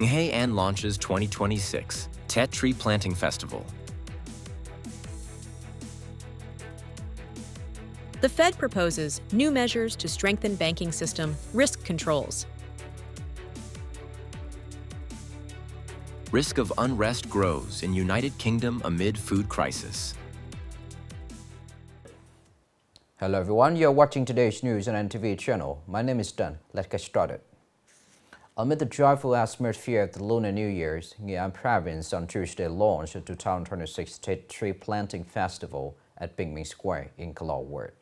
Nghe An launches 2026 Tet Tree Planting Festival. The Fed proposes new measures to strengthen banking system risk controls. Risk of unrest grows in United Kingdom amid food crisis. Hello everyone, you're watching today's news on NTV channel. My name is Đăng. Let's get started. Amid the joyful atmosphere of the Lunar New Year's, Nghệ An province on Tuesday launched the 2026 Tet Tree Planting Festival at Bình Square in Calo Ward.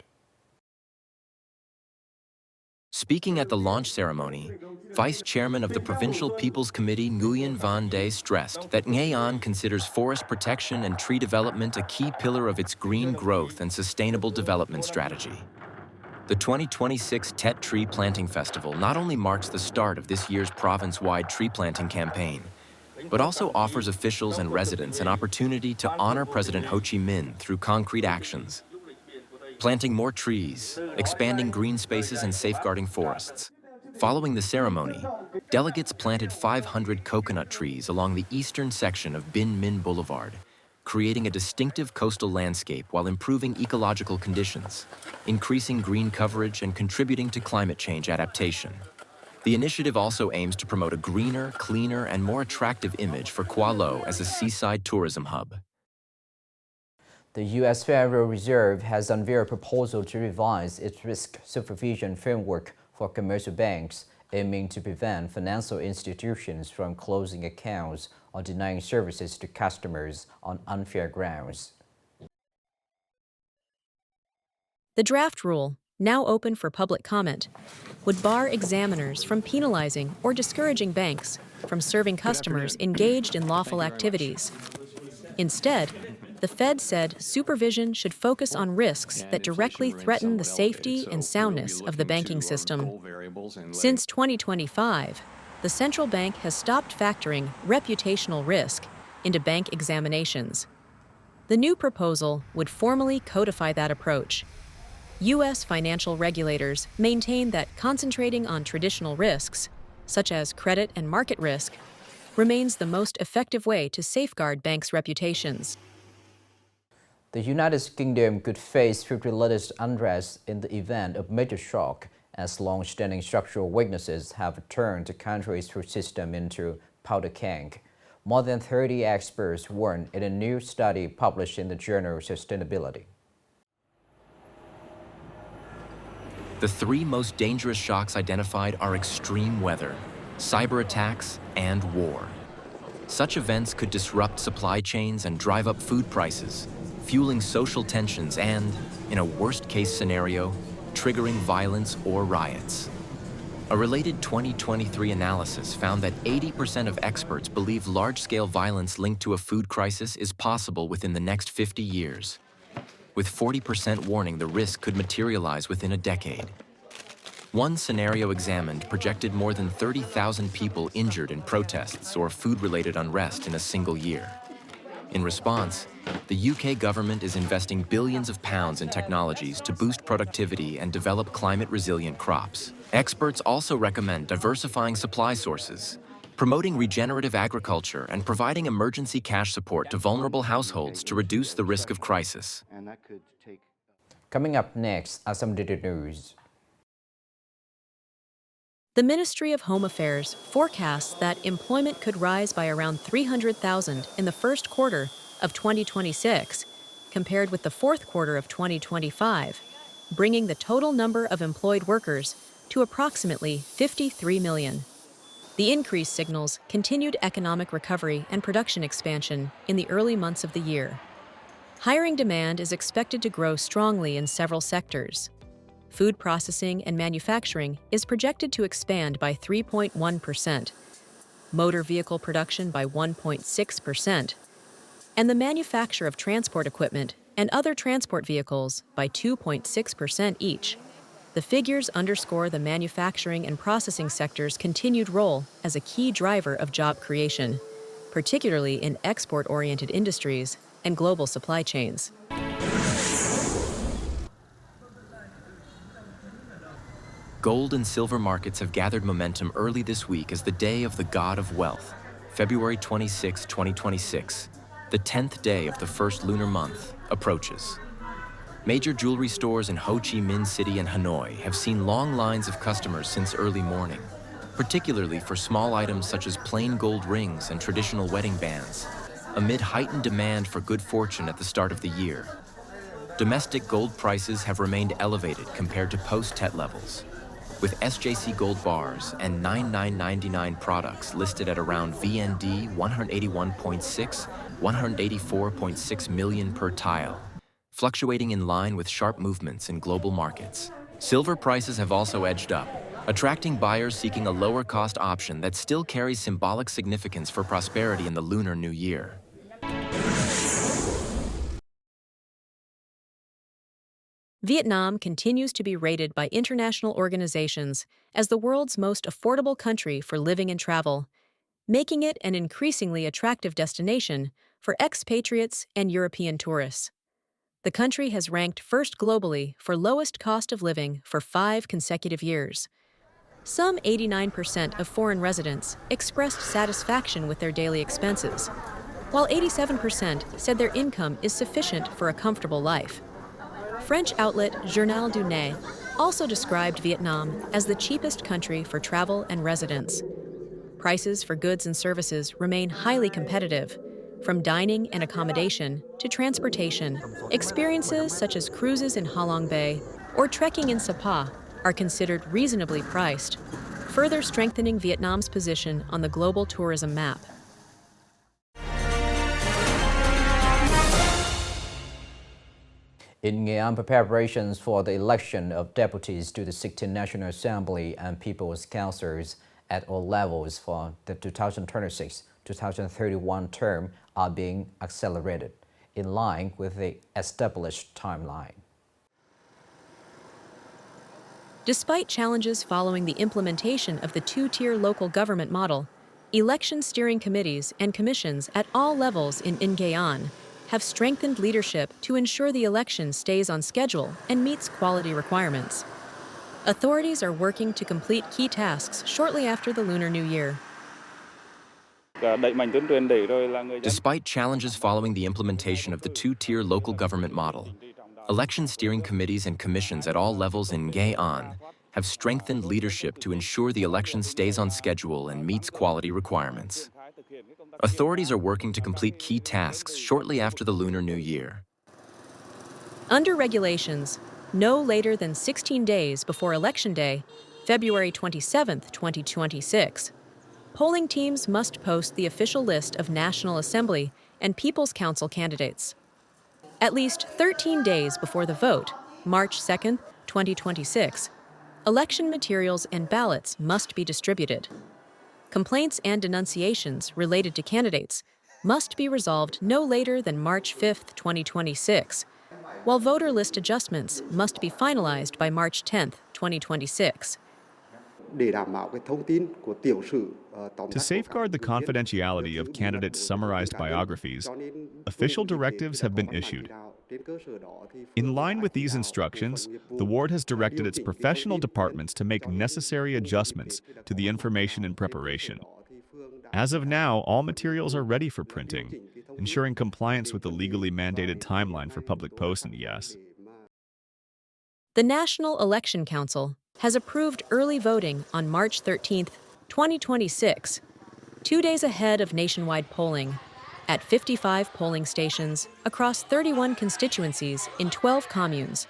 Speaking at the launch ceremony, Vice Chairman of the Provincial People's Committee Nguyen Van Day stressed that Nghệ An considers forest protection and tree development a key pillar of its green growth and sustainable development strategy. The 2026 Tet Tree Planting Festival not only marks the start of this year's province-wide tree planting campaign, but also offers officials and residents an opportunity to honor President Ho Chi Minh through concrete actions. Planting more trees, expanding green spaces and safeguarding forests. Following the ceremony, delegates planted 500 coconut trees along the eastern section of Bin Minh Boulevard, creating a distinctive coastal landscape while improving ecological conditions, increasing green coverage and contributing to climate change adaptation. The initiative also aims to promote a greener, cleaner, and more attractive image for Kuala Lumpur as a seaside tourism hub. The U.S. Federal Reserve has unveiled a proposal to revise its risk supervision framework for commercial banks, aiming to prevent financial institutions from closing accounts or denying services to customers on unfair grounds. The draft rule, now open for public comment, would bar examiners from penalizing or discouraging banks from serving customers engaged in lawful activities. Instead, the Fed said supervision should focus on risks that directly threaten the safety and soundness of the banking system. Since 2025, the central bank has stopped factoring reputational risk into bank examinations. The new proposal would formally codify that approach. U.S. financial regulators maintain that concentrating on traditional risks, such as credit and market risk, remains the most effective way to safeguard banks' reputations. The United Kingdom could face food-related unrest in the event of major shock, as long-standing structural weaknesses have turned the country's food system into powder keg. More than 30 experts warn in a new study published in the journal Sustainability. The three most dangerous shocks identified are extreme weather, cyber attacks, and war. Such events could disrupt supply chains and drive up food prices, fueling social tensions and, in a worst-case scenario, triggering violence or riots. A related 2023 analysis found that 80% of experts believe large-scale violence linked to a food crisis is possible within the next 50 years, with 40% warning the risk could materialize within a decade. One scenario examined projected more than 30,000 people injured in protests or food-related unrest in a single year. In response, the UK government is investing billions of pounds in technologies to boost productivity and develop climate-resilient crops. Experts also recommend diversifying supply sources, promoting regenerative agriculture, and providing emergency cash support to vulnerable households to reduce the risk of crisis. Coming up next are some data news. The Ministry of Home Affairs forecasts that employment could rise by around 300,000 in the first quarter of 2026, compared with the fourth quarter of 2025, bringing the total number of employed workers to approximately 53 million. The increase signals continued economic recovery and production expansion in the early months of the year. Hiring demand is expected to grow strongly in several sectors. Food processing and manufacturing is projected to expand by 3.1%, motor vehicle production by 1.6%, and the manufacture of transport equipment and other transport vehicles by 2.6% each. The figures underscore the manufacturing and processing sector's continued role as a key driver of job creation, particularly in export-oriented industries and global supply chains. Gold and silver markets have gathered momentum early this week as the day of the God of Wealth, February 26, 2026, the 10th day of the first lunar month, approaches. Major jewelry stores in Ho Chi Minh City and Hanoi have seen long lines of customers since early morning, particularly for small items such as plain gold rings and traditional wedding bands, amid heightened demand for good fortune at the start of the year. Domestic gold prices have remained elevated compared to post-Tet levels, with SJC gold bars and 9999 products listed at around VND 181.6, 184.6 million per tile, fluctuating in line with sharp movements in global markets. Silver prices have also edged up, attracting buyers seeking a lower-cost option that still carries symbolic significance for prosperity in the Lunar New Year. Vietnam continues to be rated by international organizations as the world's most affordable country for living and travel, making it an increasingly attractive destination for expatriates and European tourists. The country has ranked first globally for lowest cost of living for 5 consecutive years. Some 89% of foreign residents expressed satisfaction with their daily expenses, while 87% said their income is sufficient for a comfortable life. French outlet Journal du Nez also described Vietnam as the cheapest country for travel and residence. Prices for goods and services remain highly competitive, from dining and accommodation to transportation. Experiences such as cruises in Ha Long Bay or trekking in Sapa are considered reasonably priced, further strengthening Vietnam's position on the global tourism map. In Nghệ An, preparations for the election of deputies to the 16th National Assembly and People's Councils at all levels for the 2026-2031 term are being accelerated, in line with the established timeline. Despite challenges following the implementation of the two-tier local government model, election steering committees and commissions at all levels in Nghệ An have strengthened leadership to ensure the election stays on schedule and meets quality requirements. Authorities are working to complete key tasks shortly after the Lunar New Year. Despite challenges following the implementation of the two-tier local government model, election steering committees and commissions at all levels in Nghệ An have strengthened leadership to ensure the election stays on schedule and meets quality requirements. Authorities are working to complete key tasks shortly after the Lunar New Year. Under regulations, no later than 16 days before Election Day, February 27, 2026, polling teams must post the official list of National Assembly and People's Council candidates. At least 13 days before the vote, March 2, 2026, election materials and ballots must be distributed. Complaints and denunciations related to candidates must be resolved no later than March 5, 2026, while voter list adjustments must be finalized by March 10, 2026. To safeguard the confidentiality of candidates' summarized biographies, official directives have been issued. In line with these instructions, the ward has directed its professional departments to make necessary adjustments to the information in preparation. As of now, all materials are ready for printing, ensuring compliance with the legally mandated timeline for public posting. The National Election Council has approved early voting on March 13, 2026, 2 days ahead of nationwide polling, at 55 polling stations across 31 constituencies in 12 communes,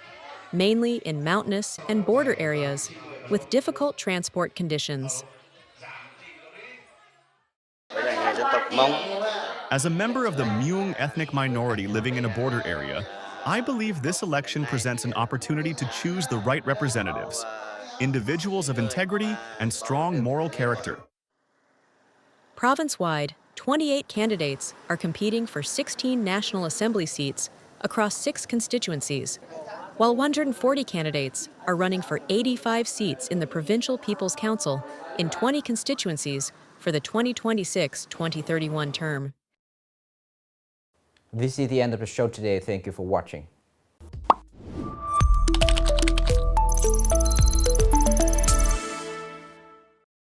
mainly in mountainous and border areas with difficult transport conditions. As a member of the Muong ethnic minority living in a border area, I believe this election presents an opportunity to choose the right representatives, individuals of integrity and strong moral character. Province-wide, 28 candidates are competing for 16 National Assembly seats across 6 constituencies, while 140 candidates are running for 85 seats in the Provincial People's Council in 20 constituencies for the 2026-2031 term. This is the end of the show today. Thank you for watching.